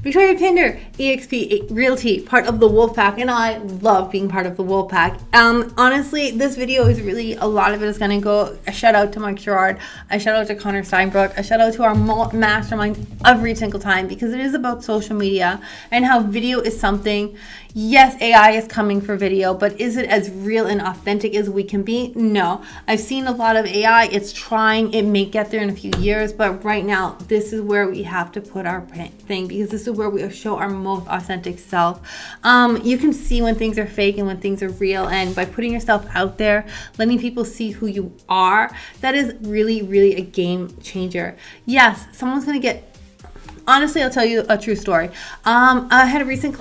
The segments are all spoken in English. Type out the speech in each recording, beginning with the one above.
Victoria Pinder, EXP Realty, part of the Wolfpack, and I love being part of the Wolfpack. Honestly, this video is really, a lot of it is going to go, a shout out to Mike Sherrard, a shout out to Connor Steinbrook, a shout out to our mastermind every single time, because it is about social media and how video is something. Yes, AI is coming for video, but is it as real and authentic as we can be? No. I've seen a lot of AI. It's trying. It may get there in a few years, but right now, this is where we have to put our thing, because this is where we show our most authentic self. You can see when things are fake and when things are real, and by putting yourself out there, letting people see who you are, that is really, really a game changer. Yes, someone's going to get... Honestly, I'll tell you a true story. I had a recent...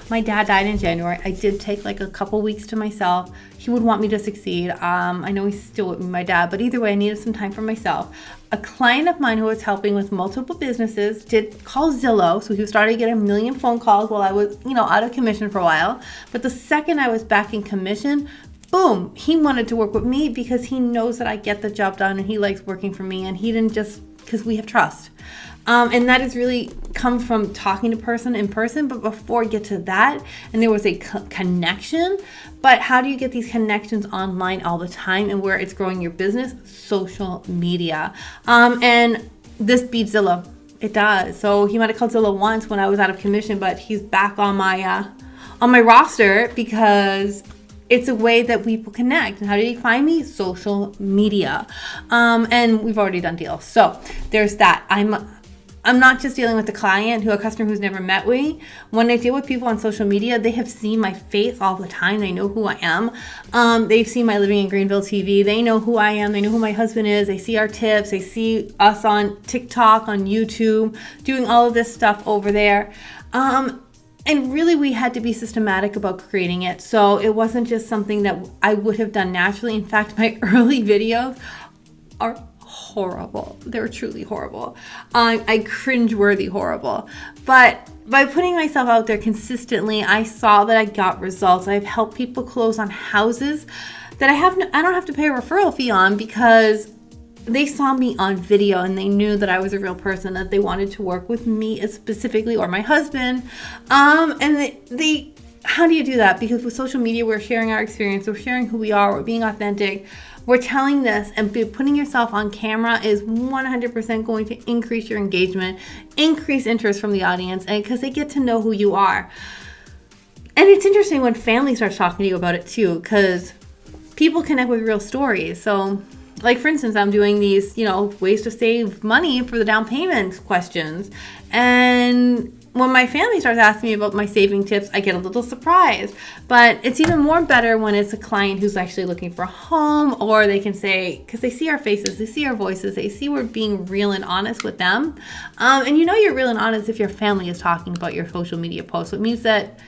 My dad died in January. I did take like a couple weeks to myself. He would want me to succeed. I know he's still with me, my dad, but either way, I needed some time for myself. A client of mine who was helping with multiple businesses did call Zillow. So he started getting a million phone calls while I was, out of commission for a while. But the second I was back in commission, boom, he wanted to work with me because he knows that I get the job done and he likes working for me, and he didn't just, because we have trust. And that has really come from talking to person in person. But before I get to that, and there was a connection, but how do you get these connections online all the time and where it's growing your business? Social media. And this beats Zillow. It does. So he might have called Zillow once when I was out of commission, but he's back on my roster because it's a way that people connect. And how do you find me? Social media. And we've already done deals. So there's that. I'm not just dealing with a client a customer who's never met me. When I deal with people on social media, they have seen my face all the time. They know who I am. They've seen my Living in Greenville TV. They know who I am. They know who my husband is. They see our tips. They see us on TikTok, on YouTube, doing all of this stuff over there. And really, we had to be systematic about creating it. So it wasn't just something that I would have done naturally. In fact, my early videos are horrible. They're truly horrible. I cringe-worthy horrible. But by putting myself out there consistently, I saw that I got results. I've helped people close on houses that I don't have to pay a referral fee on, because they saw me on video and they knew that I was a real person, that they wanted to work with me specifically, or my husband. And they how do you do that? Because with social media, we're sharing our experience, we're sharing who we are, we're being authentic, we're telling this, and putting yourself on camera is 100% going to increase your engagement, increase interest from the audience, and because they get to know who you are. And it's interesting when family starts talking to you about it too, because people connect with real stories. So like, for instance, I'm doing these, ways to save money for the down payment questions. And when my family starts asking me about my saving tips, I get a little surprised. But it's even more better when it's a client who's actually looking for a home, or they can say, because they see our faces, they see our voices, they see we're being real and honest with them. And you're real and honest if your family is talking about your social media posts. So it means that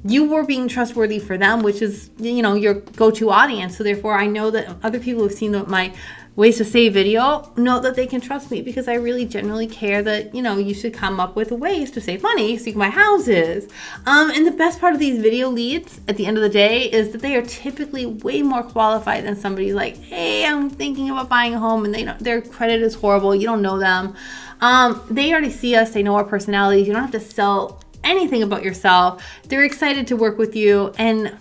you were being trustworthy for them, which is, your go-to audience. So therefore, I know that other people who've seen my ways to save video know that they can trust me, because I really genuinely care that, you should come up with ways to save money so you can buy houses. And the best part of these video leads at the end of the day is that they are typically way more qualified than somebody like, hey, I'm thinking about buying a home, and their credit is horrible. You don't know them. They already see us. They know our personalities. You don't have to sell anything about yourself. They're excited to work with you. And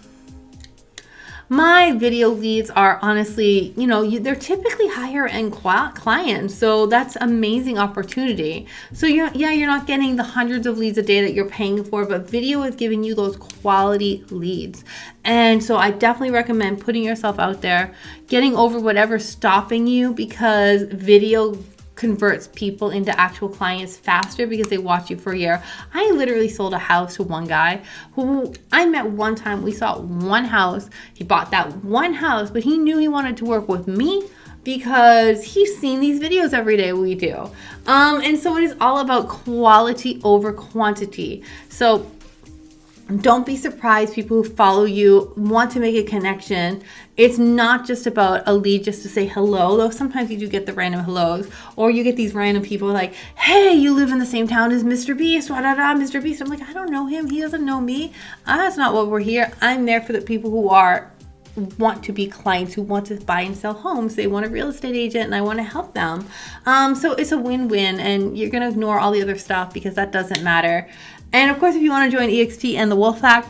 my video leads are honestly, they're typically higher end clients. So that's amazing opportunity. So you're not getting the hundreds of leads a day that you're paying for, but video is giving you those quality leads. And so I definitely recommend putting yourself out there, getting over whatever's stopping you, because video converts people into actual clients faster because they watch you for a year. I literally sold a house to one guy who I met one time. We saw one house. He bought that one house, but he knew he wanted to work with me because he's seen these videos every day we do. And so it is all about quality over quantity. So don't be surprised people who follow you want to make a connection. It's not just about a lead just to say hello, though sometimes you do get the random hellos, or you get these random people like, hey, you live in the same town as Mr. Beast, Mr. Beast. I'm like, I don't know him. He doesn't know me. That's not what we're here. I'm there for the people who are want to be clients who want to buy and sell homes. They want a real estate agent and I want to help them. So it's a win-win, and you're going to ignore all the other stuff because that doesn't matter. And of course, if you want to join EXP and the Wolf Pack,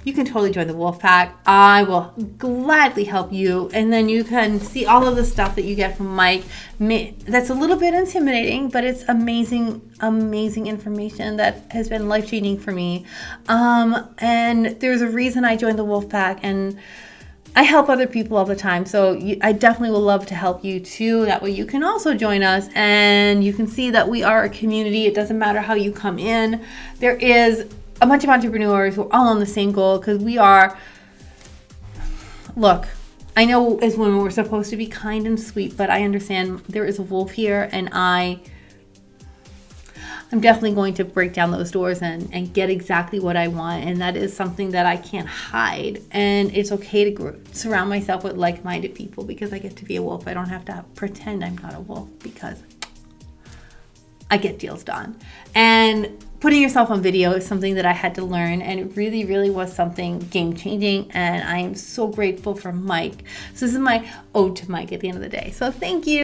you can totally join the Wolf Pack. I will gladly help you. And then you can see all of the stuff that you get from Mike. That's a little bit intimidating, but it's amazing, amazing information that has been life-changing for me. And there's a reason I joined the Wolf Pack, and I help other people all the time. So I definitely will love to help you too. That way you can also join us and you can see that we are a community. It doesn't matter how you come in. There is a bunch of entrepreneurs who are all on the same goal, because we are, look, I know as women we're supposed to be kind and sweet, but I understand there is a wolf here, and I'm definitely going to break down those doors and get exactly what I want. And that is something that I can't hide. And it's okay to surround myself with like-minded people, because I get to be a wolf. I don't have to pretend I'm not a wolf, because I get deals done. And putting yourself on video is something that I had to learn, and it really, really was something game-changing, and I am so grateful for Mike. So this is my ode to Mike at the end of the day. So thank you.